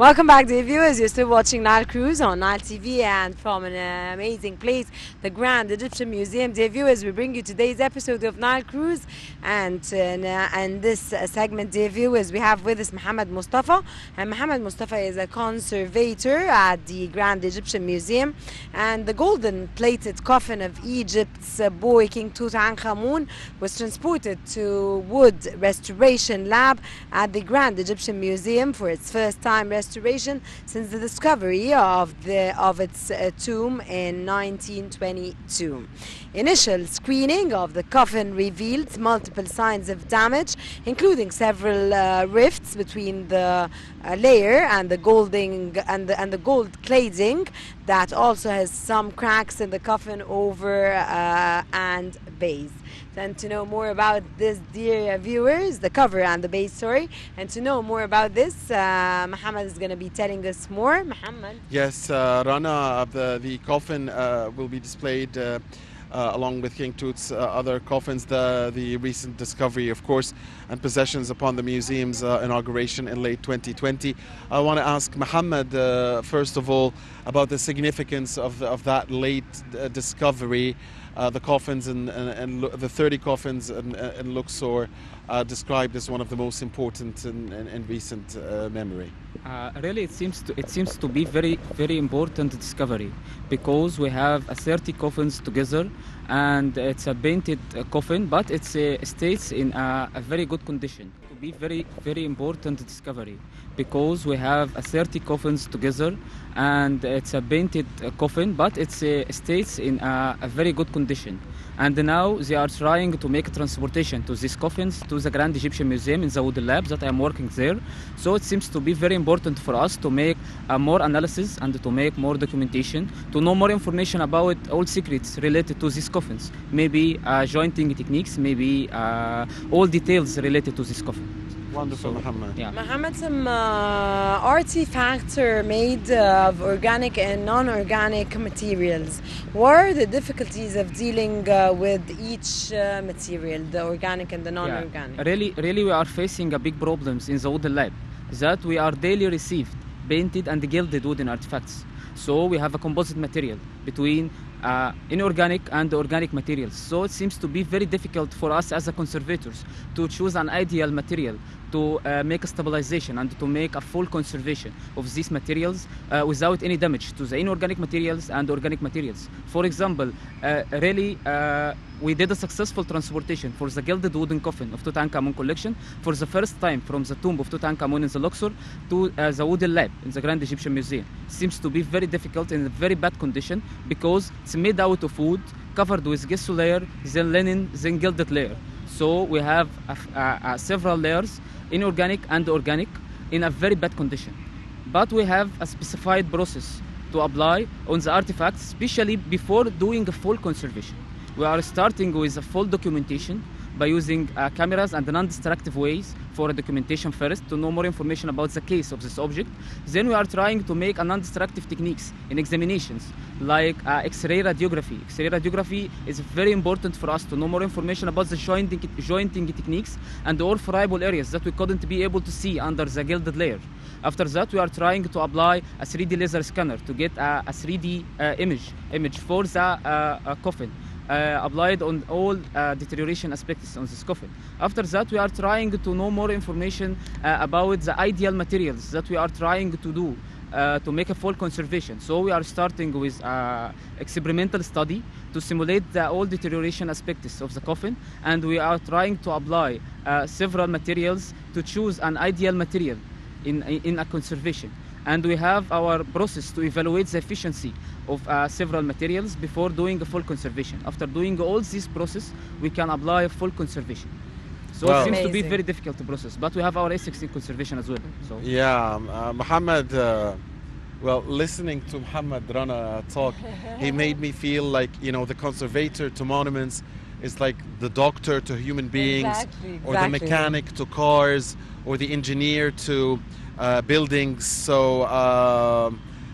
Welcome back, dear viewers. You're still watching Nile Cruise on Nile TV, and from an amazing place, the Grand Egyptian Museum. Dear viewers, we bring you today's episode of Nile Cruise, and this segment, dear viewers, we have with us Mohamed Mostafa, and Mohamed Mostafa is a conservator at the Grand Egyptian Museum, and the golden plated coffin of Egypt's boy King Tutankhamun was transported to wood restoration lab at the Grand Egyptian Museum for its first time restoration since the discovery of its tomb in 1922. Initial screening of the coffin revealed multiple signs of damage, including several rifts between the layer and the gold cladding that also has some cracks in the coffin over and base. And to know more about this, dear viewers, the cover and the base, sorry, and to know more about this, Mohamed is going to be telling us more. Mohamed? Yes, Rana, the coffin will be displayed along with King Tut's other coffins, the recent discovery, of course, and possessions upon the museum's inauguration in late 2020. I want to ask Mohamed, first of all, about the significance of that late discovery. The coffins and the 30 coffins in Luxor described as one of the most important in recent memory. Really, it seems to be very important discovery, because we have 30 coffins together, and it's a painted coffin, but it stays in a very good condition. To be very important discovery, because we have 30 coffins together, and it's a painted coffin, but it stays in a very good condition. And now they are trying to make transportation to these coffins to the Grand Egyptian Museum in the Wood Lab that I am working there. So it seems to be very important for us to make more analysis and to make more documentation, to know more information about all secrets related to these coffins. Maybe jointing techniques, maybe all details related to this coffin. Wonderful, Mohamed. Yeah. Mohamed, some artifacts are made of organic and non-organic materials. What are the difficulties of dealing with each material, the organic and the non-organic? Yeah. Really, we are facing a big problems in the wooden lab, that we are daily received painted and gilded wooden artifacts. So we have a composite material between inorganic and organic materials. So it seems to be very difficult for us as a conservators to choose an ideal material to make a stabilization and to make a full conservation of these materials without any damage to the inorganic materials and organic materials. For example, we did a successful transportation for the gilded wooden coffin of Tutankhamun collection for the first time from the tomb of Tutankhamun in the Luxor to the wooden lab in the Grand Egyptian Museum. Seems to be very difficult in a very bad condition, because it's made out of wood, covered with gesso layer, then linen, then gilded layer. So we have several layers, inorganic and organic, in a very bad condition. But we have a specified process to apply on the artifacts, especially before doing a full conservation. We are starting with a full documentation by using cameras and non-destructive ways for a documentation first, to know more information about the case of this object. Then we are trying to make a non-destructive techniques in examinations, like X-ray radiography. X-ray radiography is very important for us to know more information about the jointing techniques and all friable areas that we couldn't be able to see under the gilded layer. After that, we are trying to apply a 3D laser scanner to get a 3D image for the coffin. Applied on all deterioration aspects on this coffin. After that, we are trying to know more information about the ideal materials that we are trying to do to make a full conservation. So we are starting with experimental study to simulate all deterioration aspects of the coffin, and we are trying to apply several materials to choose an ideal material in a conservation. And we have our process to evaluate the efficiency of several materials before doing a full conservation. After doing all this process, we can apply a full conservation. So it seems to be very difficult to process, but we have our ethics in conservation as well. So. Yeah, Mohamed, well, listening to Mohamed Rana talk, he made me feel like, the conservator to monuments is like the doctor to human beings, or the mechanic to cars, or the engineer to buildings. So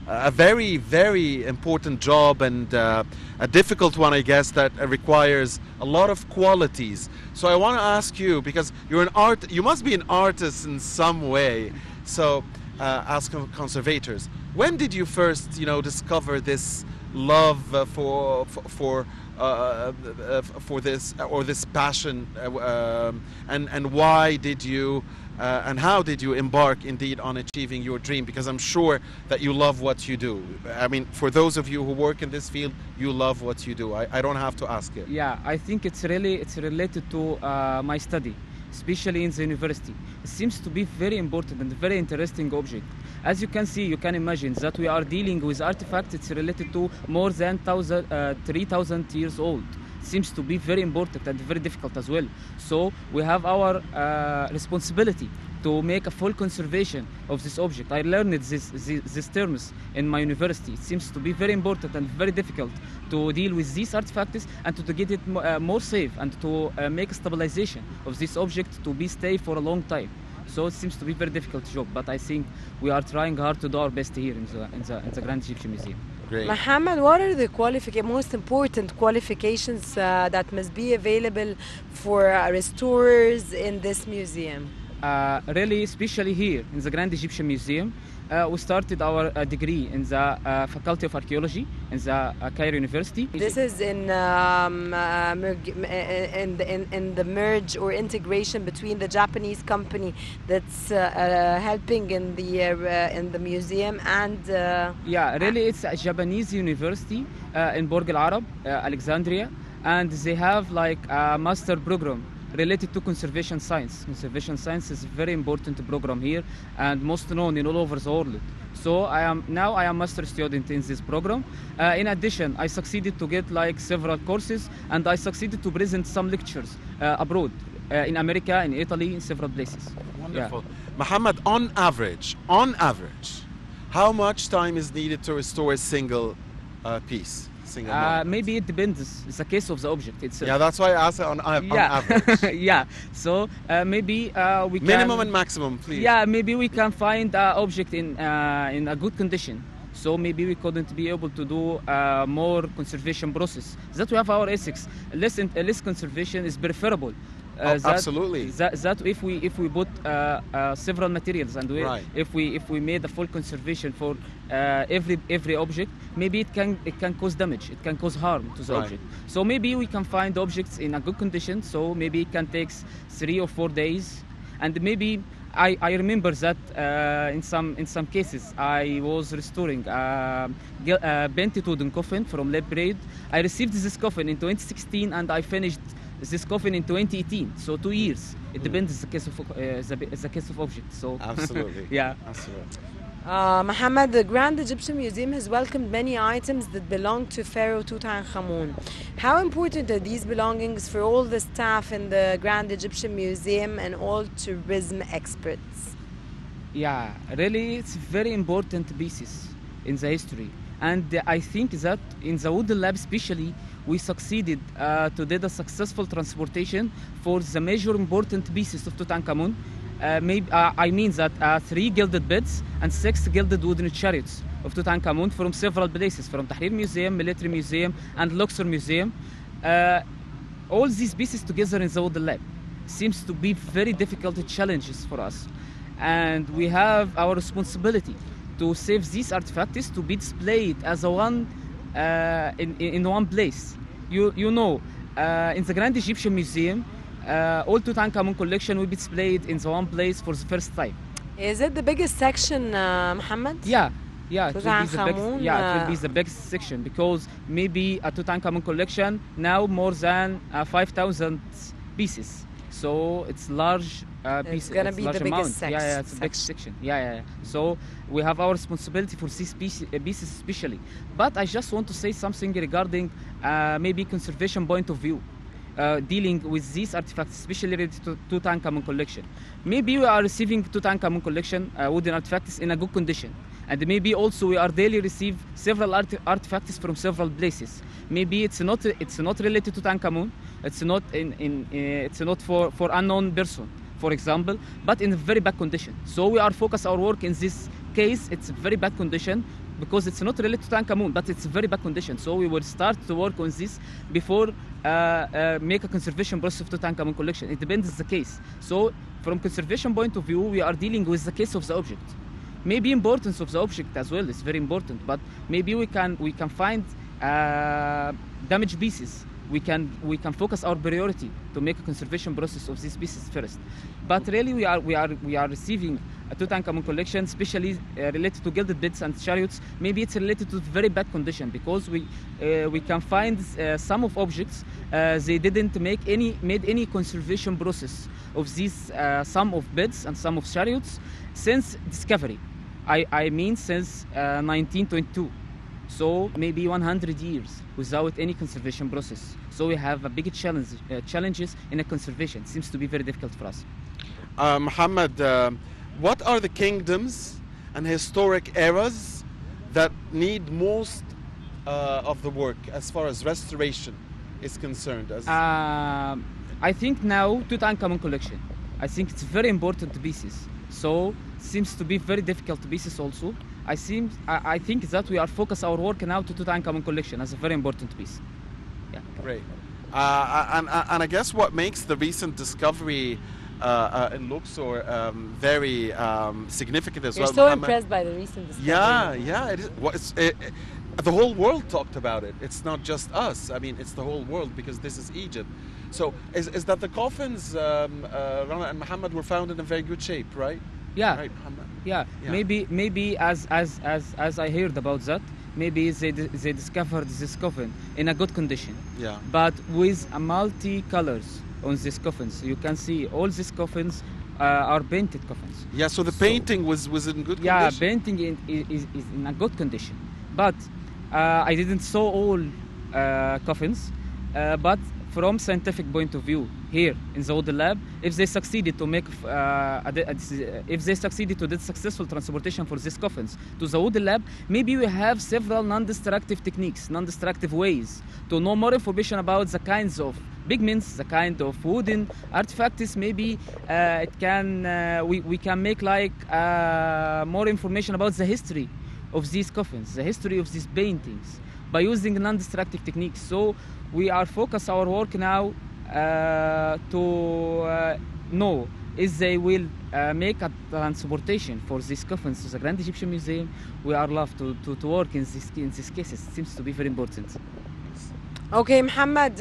a very important job, and a difficult one, I guess, that requires a lot of qualities. So I want to ask you, because you must be an artist in some way. So as conservators. When did you first, discover this love for this, or this passion, and why did you and how did you embark indeed on achieving your dream? Because I'm sure that you love what you do. I mean, for those of you who work in this field, you love what you do. I don't have to ask it. Yeah, I think it's related to my study, especially in the university. It seems to be very important and very interesting object. As you can see, you can imagine that we are dealing with artifacts. It's related to more than 3,000 years old. Seems to be very important and very difficult as well. So we have our responsibility to make a full conservation of this object. I learned these terms in my university. It seems to be very important and very difficult to deal with these artifacts and to get it more safe and to make a stabilization of this object to be stay for a long time. So it seems to be a very difficult job, but I think we are trying hard to do our best here in the Grand Egyptian Museum. Great. Mohamed, what are the most important qualifications that must be available for restorers in this museum? Really, especially here in the Grand Egyptian Museum, we started our degree in the Faculty of Archaeology in the Cairo University. This is in the merge or integration between the Japanese company that's helping in the museum and. Yeah, really, it's a Japanese university in Borg Al Arab, Alexandria, and they have like a master program related to conservation science. Conservation science is a very important program here and most known in all over the world. So I am a master student in this program. In addition, I succeeded to get like several courses and I succeeded to present some lectures abroad, in America, in Italy, in several places. Wonderful. Yeah. Mohamed, on average, how much time is needed to restore a single piece? Maybe it depends. It's a case of the object itself. Yeah, that's why I asked it on average. Yeah. So maybe we can minimum and maximum, please. Yeah, maybe we can find an object in a good condition. So maybe we couldn't be able to do more conservation process. That we have our ethics. Less conservation is preferable. Absolutely. That if we put several materials and right. if we made a full conservation for every object, maybe it can cause damage. It can cause harm to the right. object. So maybe we can find objects in a good condition. So maybe it can take 3 or 4 days, and maybe. I remember that in some cases I was restoring Benti Tudun coffin from Leb Braid. I received this coffin in 2016 and I finished this coffin in 2018. So 2 years. It depends the case of object. So absolutely. Yeah. Absolutely. Mohamed, the Grand Egyptian Museum has welcomed many items that belong to Pharaoh Tutankhamun. How important are these belongings for all the staff in the Grand Egyptian Museum and all tourism experts? Yeah, really, it's very important pieces in the history. And I think that in the wooden lab especially, we succeeded to do a successful transportation for the major important pieces of Tutankhamun. I mean that 3 gilded beds and 6 gilded wooden chariots of Tutankhamun from several places, from Tahrir Museum, Military Museum, and Luxor Museum. All these pieces together in the wooden lab seems to be very difficult challenges for us, and we have our responsibility to save these artifacts to be displayed as a one in one place. You know, in the Grand Egyptian Museum. All Tutankhamun collection will be displayed in the one place for the first time. Is it the biggest section, Mohamed? Yeah, it will be the biggest section because maybe a Tutankhamun collection now more than 5,000 pieces. So it's large pieces. It's gonna be the biggest section. Yeah, it's a big section. Yeah. So we have our responsibility for these pieces especially. But I just want to say something regarding maybe conservation point of view. Dealing with these artifacts, especially related to Tutankhamun collection. Maybe we are receiving Tutankhamun collection wooden artifacts in a good condition, and maybe also we are daily receive several artifacts from several places. Maybe it's not related to Tutankhamun. It's not for unknown person, for example, but in a very bad condition. So we are focus our work in this case. It's a very bad condition. Because it's not related to Tutankhamun, but it's a very bad condition. So we will start to work on this before make a conservation process of Tutankhamun collection. It depends on the case. So from conservation point of view, we are dealing with the case of the object. Maybe importance of the object as well is very important, but maybe we can find damaged pieces. We can focus our priority to make a conservation process of these pieces first. But really, we are receiving a Tutankhamun collection, especially related to gilded beds and chariots. Maybe it's related to very bad condition, because we can find some of objects they didn't made any conservation process of these some of beds and some of chariots since discovery. I mean since 1922. So maybe 100 years without any conservation process. So we have a big challenges in a conservation. It seems to be very difficult for us. Mohammed, what are the kingdoms and historic eras that need most of the work as far as restoration is concerned? I think now Tutankhamun collection. I think it's very important pieces. So seems to be very difficult pieces also. I think that we are focus our work now to Tutankhamun collection as a very important piece. Yeah. Great. And I guess what makes the recent discovery in Luxor very significant as well. You're so impressed by the recent discovery. Yeah. It is. The whole world talked about it. It's not just us. I mean, it's the whole world, because this is Egypt. So is that the coffins, Rana and Mohammed, were found in a very good shape, right? Yeah. Right, Mohammed. Yeah. Maybe as I heard about that, maybe they discovered this coffin in a good condition. Yeah. But with a multi colors on these coffins, you can see all these coffins are painted coffins. Yeah. So the painting was in good condition. Yeah, painting is in a good condition. But I didn't saw all coffins. But from scientific point of view, here in the Old Lab, if they succeeded to make, if they succeeded to do successful transportation for these coffins to the Old Lab, maybe we have several non-destructive techniques, non-destructive ways to know more information about the kinds of pigments, the kind of wooden artifacts. Maybe it can we can make like more information about the history of these coffins, the history of these paintings, by using non-destructive techniques. So we are focus our work now to know if they will make a transportation for these coffins to the Grand Egyptian Museum. We are love to work in these cases. It seems to be very important. Okay, Mohammed,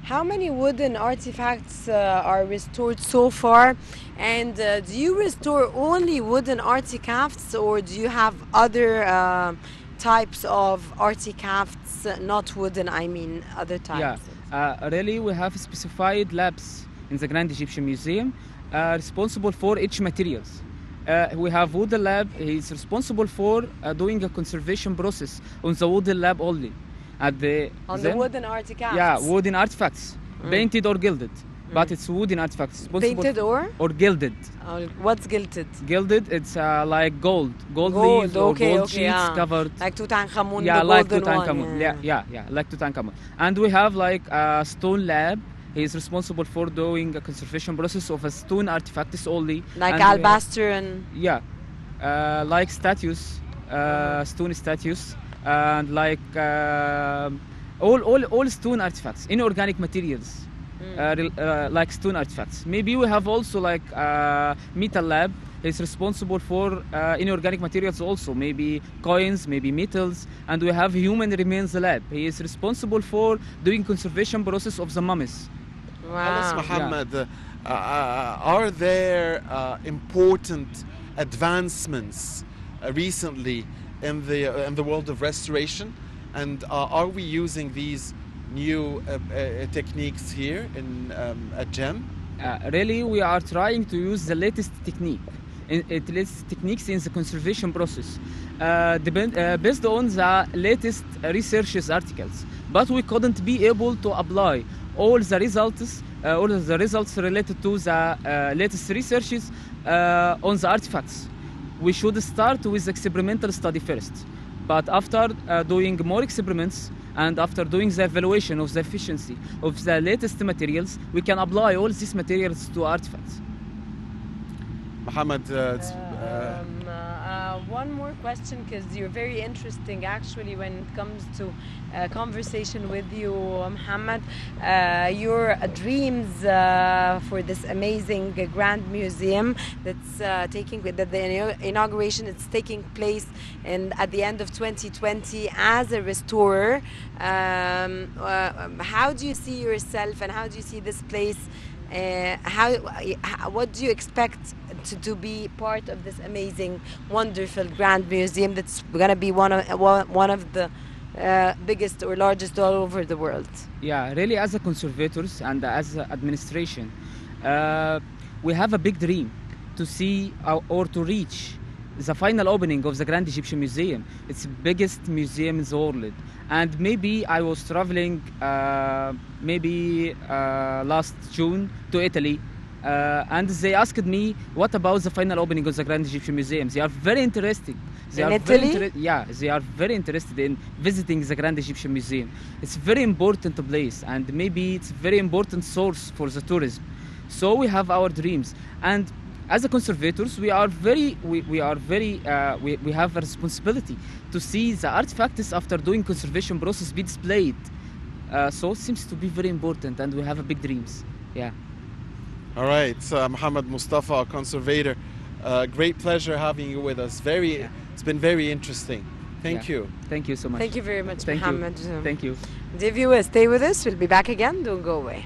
how many wooden artifacts are restored so far? And do you restore only wooden artifacts, or do you have other types of artifacts, not wooden, I mean other types? Yeah, really we have specified labs in the Grand Egyptian Museum responsible for each materials. We have wooden lab. He's responsible for doing a conservation process on the wooden lab only. The wooden artifacts? Yeah, wooden artifacts, painted or gilded. But it's wooden artifacts. Painted or gilded. What's gilded? Gilded, it's like gold leaves or gold sheets covered. Like Tutankhamun, yeah, the like golden Tutankhamun. one. Yeah, like Tutankhamun. And we have like a stone lab. He's responsible for doing a conservation process of a stone artifacts only. Like and alabaster and... Yeah, like statues, stone statues, and like all stone artifacts, inorganic materials. Like stone artifacts. Maybe we have also like metal lab. He's responsible for inorganic materials also, maybe coins, maybe metals, and we have human remains lab. He is responsible for doing conservation process of the mummies. Wow. Mohammed, are there important advancements recently in the world of restoration, and are we using these new techniques here in at GEM? Really, we are trying to use the latest techniques in the conservation process, based on the latest research articles. But we couldn't be able to apply all the results related to the latest researches on the artifacts. We should start with experimental study first. But after doing more experiments, and after doing the evaluation of the efficiency of the latest materials, we can apply all these materials to artifacts. Mohammed, one more question, because you're very interesting actually when it comes to conversation with you, Mohammed. Your dreams for this amazing grand museum that's the inauguration is taking place at the end of 2020 as a restorer. How do you see yourself, and how do you see this place? What do you expect to be part of this amazing, wonderful grand museum that's going to be one of the biggest or largest all over the world? Yeah, really, as a conservators and as a administration, we have a big dream to see or to reach the final opening of the Grand Egyptian Museum. It's the biggest museum in the world. And maybe I was traveling last June to Italy, and they asked me, what about the final opening of the Grand Egyptian Museum? They are very interested. They are very interested in visiting the Grand Egyptian Museum. It's a very important place, and maybe it's a very important source for the tourism. So we have our dreams, and as a conservators, we have a responsibility to see the artifacts after doing conservation process be displayed. So it seems to be very important, and we have a big dreams. Yeah. All right, Mohamed Mostafa, Conservator. Great pleasure having you with us. It's been very interesting. Thank you. Thank you so much. Thank you very much, Thank Mohamed. you. Thank you. Dear viewers, stay with us. We'll be back again. Don't go away.